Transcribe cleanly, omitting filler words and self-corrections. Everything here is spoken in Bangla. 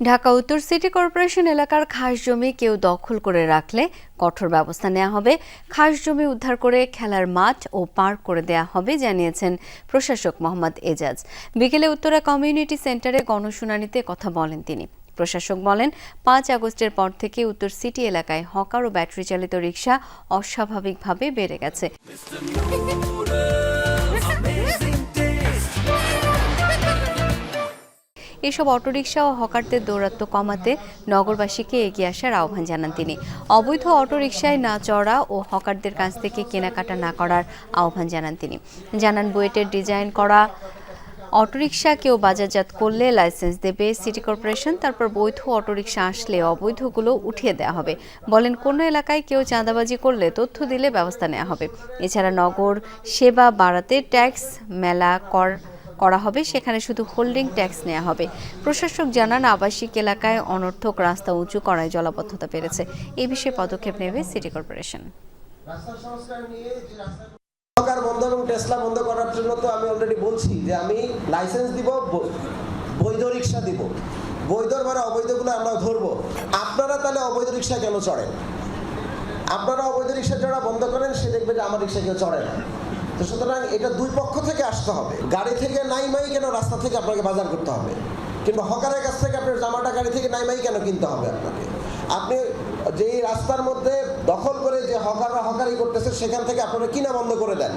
ঢাকা উত্তর সিটি কর্পোরেশন এলাকার খাস জমি কেউ দখল করে রাখলে কঠোর ব্যবস্থা নেওয়া হবে। খাস জমি উদ্ধার করে খেলার মাঠ ও পার্ক করে দেয়া হবে জানিয়েছেন প্রশাসক মোহাম্মদ এজাজ। বিকেলে উত্তরা কমিউনিটি সেন্টারে গণশুনানিতে কথা বলেন তিনি। প্রশাসক বলেন, ৫ আগস্টের পর থেকে উত্তর সিটি এলাকায় হকার ও ব্যাটারি চালিত রিকশা অস্বাভাবিকভাবে বেড়ে গেছে। এসব অটোরিকশা ও হকারদের দৌরাত্ম্য কমাতে নগরবাসীকে এগিয়ে আসার আহ্বান জানান তিনি। অবৈধ অটোরিকশায় না চড়া ও হকারদের কাছ থেকে কেনাকাটা না করার আহ্বান জানান তিনি। জানান, বুয়েটের ডিজাইন করা অটোরিকশা কেউ বাজারজাত করলে লাইসেন্স দেবে সিটি কর্পোরেশন, তারপর বৈধ অটোরিকশা আসলে অবৈধগুলো উঠিয়ে দেওয়া হবে। বলেন, কোনো এলাকায় কেউ চাঁদাবাজি করলে তথ্য দিলে ব্যবস্থা নেওয়া হবে। এছাড়া নগর সেবা বাড়াতে ট্যাক্স মেলা করা হবে, সেখানে শুধু হোল্ডিং ট্যাক্স নেওয়া হবে। প্রশাসক জানান, আবাসিক এলাকায় অনর্থক রাস্তা উঁচু করায় জলাবদ্ধতা বেড়েছে। এ বিষয়ে পদক্ষেপ নেবে সিটি কর্পোরেশন। হকার বন্ধ এবং টেসলা বন্ধ করার জন্য তো আমি অলরেডি বলছি যে আমি লাইসেন্স দিব, বৈধ রিক্সা দিব, বৈধর মানে অবৈধগুলো আমরা ধরবো। আপনারা তাহলে অবৈধ রিক্সা কেন চড়েন? আপনারা অবৈধ রিক্সা চড়া বন্ধ করেন, সে দেখবে যে আমার রিক্সা কেউ চড়ে না। তো সুতরাং এটা দুই পক্ষ থেকে আসতে হবে। গাড়ি থেকে নাইমাই কেন রাস্তা থেকে আপনাকে বাজার করতে হবে? কিংবা হকারের কাছ থেকে আপনার জামাটা গাড়ি থেকে নাইমাই কেন কিনতে হবে আপনাকে? আপনি যেই রাস্তার মধ্যে দখল করে যে হকাররা হকারি করতেছে সেখান থেকে আপনারা কিনা বন্ধ করে দেন।